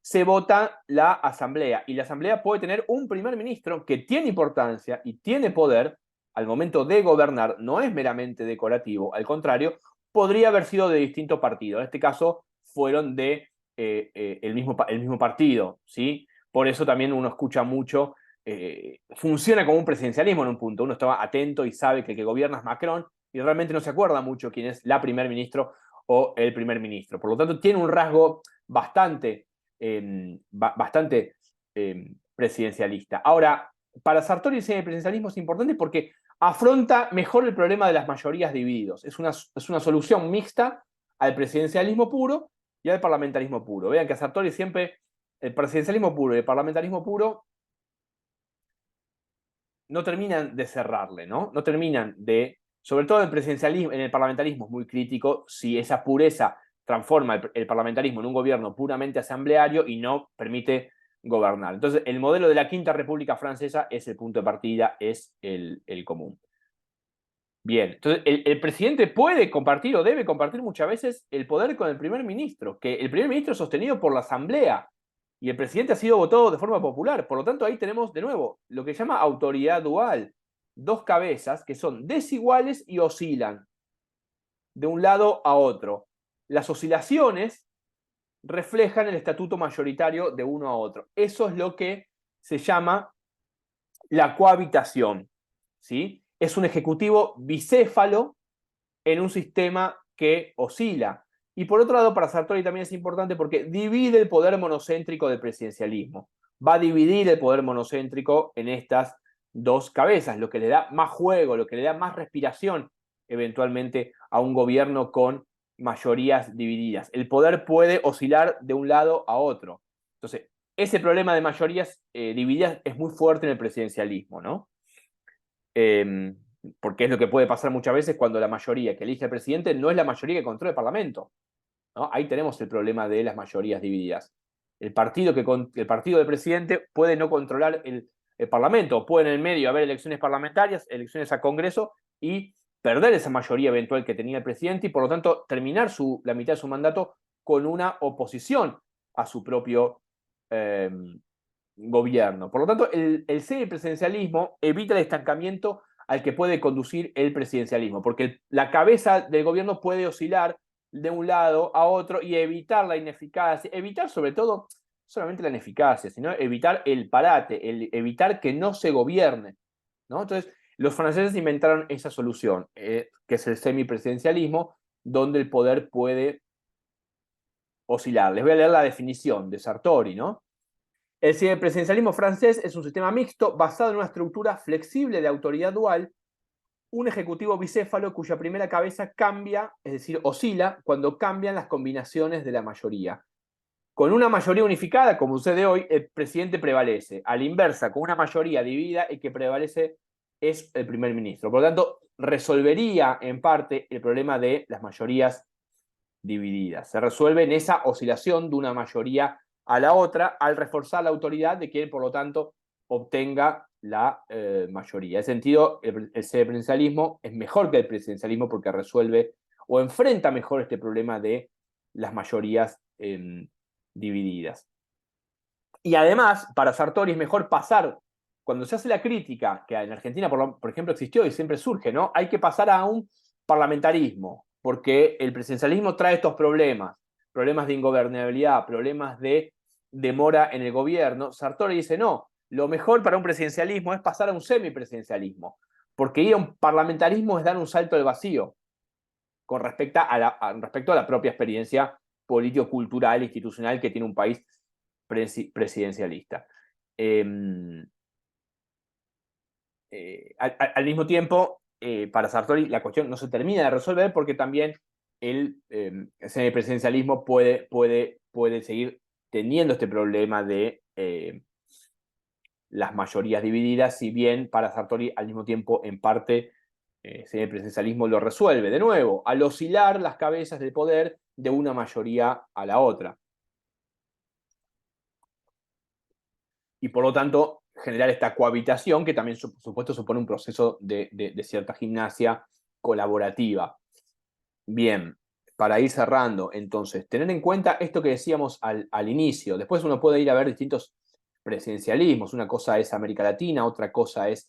A: se vota la asamblea, y la asamblea puede tener un primer ministro que tiene importancia y tiene poder al momento de gobernar, no es meramente decorativo, al contrario, podría haber sido de distinto partido. En este caso fueron de el mismo partido, ¿sí? Por eso también uno escucha mucho, funciona como un presidencialismo en un punto, uno está atento y sabe que el que gobierna es Macron y realmente no se acuerda mucho quién es la primer ministro o el primer ministro. Por lo tanto, tiene un rasgo bastante presidencialista. Ahora, para Sartori el semipresidencialismo es importante porque afronta mejor el problema de las mayorías divididos. Es una solución mixta al presidencialismo puro y al parlamentarismo puro. Vean que a Sartori siempre el presidencialismo puro y el parlamentarismo puro no terminan de cerrarle, ¿no? No terminan de, sobre todo en el presidencialismo, en el parlamentarismo es muy crítico si esa pureza transforma el parlamentarismo en un gobierno puramente asambleario y no permite gobernar. Entonces, el modelo de la Quinta República Francesa es el punto de partida, es el común. Bien, entonces el presidente puede compartir o debe compartir muchas veces el poder con el primer ministro, que el primer ministro es sostenido por la asamblea y el presidente ha sido votado de forma popular. Por lo tanto, ahí tenemos de nuevo lo que se llama autoridad dual, dos cabezas que son desiguales y oscilan de un lado a otro. Las oscilaciones reflejan el estatuto mayoritario de uno a otro. Eso es lo que se llama la cohabitación, ¿sí? Es un ejecutivo bicéfalo en un sistema que oscila. Y por otro lado, para Sartori también es importante porque divide el poder monocéntrico del presidencialismo. Va a dividir el poder monocéntrico en estas dos cabezas, lo que le da más juego, lo que le da más respiración eventualmente a un gobierno con mayorías divididas. El poder puede oscilar de un lado a otro. Entonces, ese problema de mayorías divididas es muy fuerte en el presidencialismo, ¿no? Porque es lo que puede pasar muchas veces cuando la mayoría que elige al presidente no es la mayoría que controla el Parlamento, ¿no? Ahí tenemos el problema de las mayorías divididas. El partido del presidente puede no controlar el Parlamento, puede en el medio haber elecciones parlamentarias, elecciones a Congreso y perder esa mayoría eventual que tenía el presidente y por lo tanto terminar la mitad de su mandato con una oposición a su propio eh, gobierno. Por lo tanto, el semipresidencialismo evita el estancamiento al que puede conducir el presidencialismo, porque la cabeza del gobierno puede oscilar de un lado a otro y evitar la ineficacia, evitar sobre todo, solamente la ineficacia, sino evitar el parate, evitar que no se gobierne, ¿no? Entonces, los franceses inventaron esa solución, que es el semipresidencialismo, donde el poder puede oscilar. Les voy a leer la definición de Sartori, ¿no? El semipresidencialismo francés es un sistema mixto basado en una estructura flexible de autoridad dual, un ejecutivo bicéfalo cuya primera cabeza cambia, es decir, oscila cuando cambian las combinaciones de la mayoría. Con una mayoría unificada, como sucede hoy, el presidente prevalece. A la inversa, con una mayoría dividida, el que prevalece es el primer ministro. Por lo tanto, resolvería en parte el problema de las mayorías divididas. Se resuelve en esa oscilación de una mayoría a la otra al reforzar la autoridad de quien, por lo tanto, obtenga la mayoría. En ese sentido, el semipresidencialismo es mejor que el presidencialismo porque resuelve o enfrenta mejor este problema de las mayorías divididas. Y además, para Sartori es mejor pasar, cuando se hace la crítica, que en Argentina, por ejemplo, existió y siempre surge, ¿no? Hay que pasar a un parlamentarismo, porque el presidencialismo trae estos problemas de ingobernabilidad, problemas de demora en el gobierno. Sartori dice, no, lo mejor para un presidencialismo es pasar a un semipresidencialismo, porque ir a un parlamentarismo es dar un salto al vacío con respecto a la propia experiencia político-cultural, institucional que tiene un país presidencialista. Al mismo tiempo, para Sartori la cuestión no se termina de resolver porque también el semipresidencialismo puede seguir teniendo este problema de las mayorías divididas, si bien para Sartori al mismo tiempo en parte el semipresidencialismo lo resuelve, de nuevo, al oscilar las cabezas del poder de una mayoría a la otra. Y por lo tanto generar esta cohabitación que también, por supuesto, supone un proceso de cierta gimnasia colaborativa. Bien, para ir cerrando, entonces, tener en cuenta esto que decíamos al inicio. Después uno puede ir a ver distintos presidencialismos. Una cosa es América Latina, otra cosa es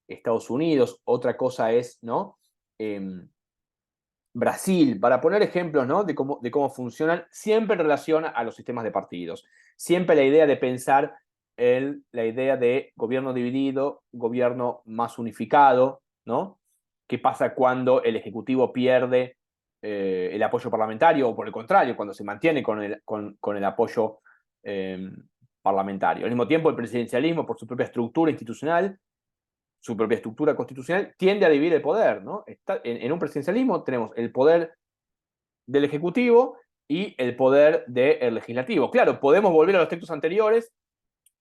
A: Estados Unidos, otra cosa es, ¿no? Brasil, para poner ejemplos, ¿no? de cómo funcionan, siempre en relación a los sistemas de partidos. Siempre la idea de pensar la idea de gobierno dividido, gobierno más unificado, ¿no? ¿Qué pasa cuando el Ejecutivo pierde el apoyo parlamentario o por el contrario, cuando se mantiene con el apoyo parlamentario? Al mismo tiempo, el presidencialismo, por su propia estructura institucional, su propia estructura constitucional, tiende a dividir el poder, ¿no? En un presidencialismo tenemos el poder del Ejecutivo y el poder del Legislativo. Claro, podemos volver a los textos anteriores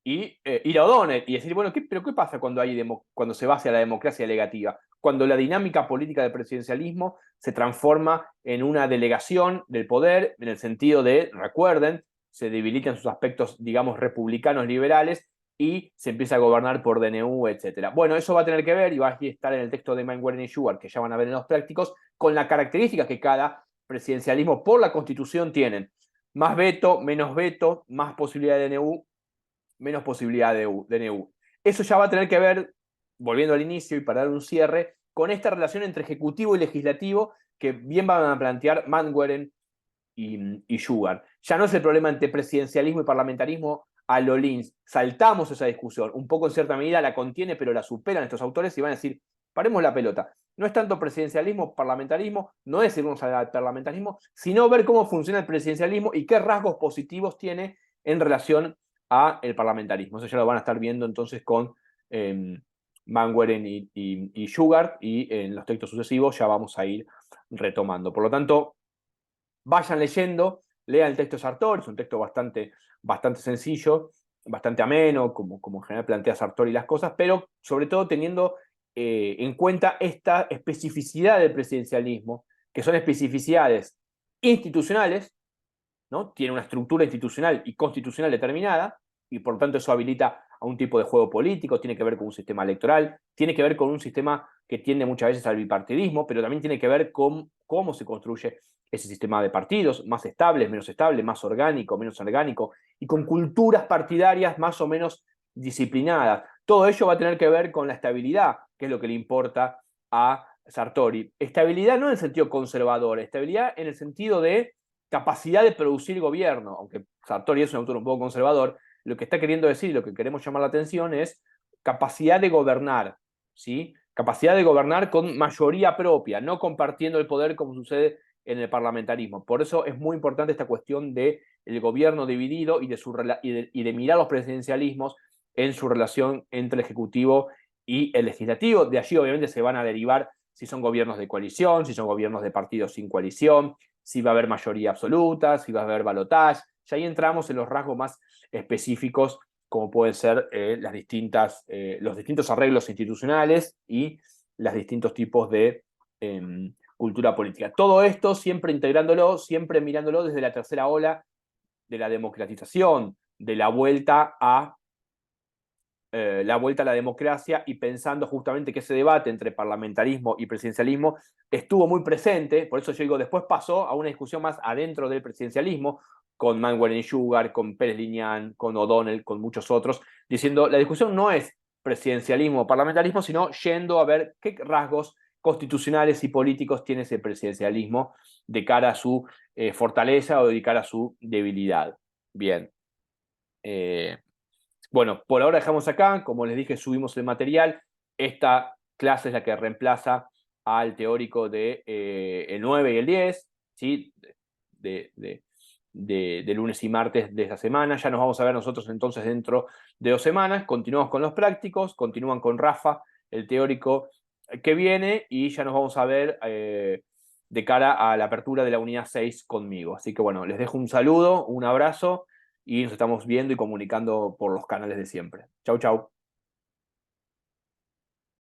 A: y ir a O'Donnell y decir, bueno, ¿pero qué pasa cuando se va hacia la democracia delegativa? Cuando la dinámica política del presidencialismo se transforma en una delegación del poder, en el sentido de, recuerden, se debilitan sus aspectos, digamos, republicanos liberales y se empieza a gobernar por DNU, etc. Bueno, eso va a tener que ver, y va a estar en el texto de Manwaring y Shugart, que ya van a ver en los prácticos, con las características que cada presidencialismo por la Constitución tienen. Más veto, más posibilidad de DNU, menos posibilidad de DNU. Eso ya va a tener que ver, volviendo al inicio y para dar un cierre, con esta relación entre ejecutivo y legislativo que bien van a plantear Manwaring y Shugart. Ya no es el problema entre presidencialismo y parlamentarismo a lo Lins. Saltamos esa discusión, un poco en cierta medida la contiene, pero la superan estos autores y van a decir, paremos la pelota. No es tanto presidencialismo, parlamentarismo, no es irnos al parlamentarismo, sino ver cómo funciona el presidencialismo y qué rasgos positivos tiene en relación a el parlamentarismo. Eso ya lo van a estar viendo entonces con Manwaring y Shugart, y en los textos sucesivos ya vamos a ir retomando. Por lo tanto, vayan leyendo, lean el texto de Sartori, es un texto bastante sencillo, bastante ameno, como en general plantea Sartori las cosas, pero sobre todo teniendo en cuenta esta especificidad del presidencialismo, que son especificidades institucionales, ¿no? Tiene una estructura institucional y constitucional determinada, y por lo tanto eso habilita a un tipo de juego político, tiene que ver con un sistema electoral, tiene que ver con un sistema que tiende muchas veces al bipartidismo, pero también tiene que ver con cómo se construye ese sistema de partidos, más estables, menos estables, más orgánico, menos orgánico, y con culturas partidarias más o menos disciplinadas. Todo ello va a tener que ver con la estabilidad, que es lo que le importa a Sartori. Estabilidad no en el sentido conservador, estabilidad en el sentido de capacidad de producir gobierno, aunque Sartori es un autor un poco conservador, lo que está queriendo decir, lo que queremos llamar la atención es capacidad de gobernar, ¿sí? Capacidad de gobernar con mayoría propia, no compartiendo el poder como sucede en el parlamentarismo. Por eso es muy importante esta cuestión del gobierno dividido y de mirar los presidencialismos en su relación entre el Ejecutivo y el Legislativo. De allí obviamente se van a derivar si son gobiernos de coalición, si son gobiernos de partidos sin coalición, si va a haber mayoría absoluta, si va a haber balotaje. Ya ahí entramos en los rasgos más específicos, como pueden ser los distintos arreglos institucionales y los distintos tipos de cultura política. Todo esto siempre integrándolo, siempre mirándolo desde la tercera ola de la democratización, de la vuelta a la democracia, y pensando justamente que ese debate entre parlamentarismo y presidencialismo estuvo muy presente. Por eso yo digo, después pasó a una discusión más adentro del presidencialismo, con Manwaring y Shugart, con Pérez Liñán, con O'Donnell, con muchos otros, diciendo, la discusión no es presidencialismo o parlamentarismo, sino yendo a ver qué rasgos constitucionales y políticos tiene ese presidencialismo de cara a su fortaleza o de cara a su debilidad. Bien. Bueno, por ahora dejamos acá. Como les dije, subimos el material. Esta clase es la que reemplaza al teórico de el 9 y el 10, ¿sí? De lunes y martes de esta semana. Ya nos vamos a ver nosotros entonces dentro de 2 semanas. Continuamos con los prácticos, continúan con Rafa, el teórico que viene, y ya nos vamos a ver de cara a la apertura de la unidad 6 conmigo. Así que bueno, les dejo un saludo, un abrazo, y nos estamos viendo y comunicando por los canales de siempre. Chau, chau.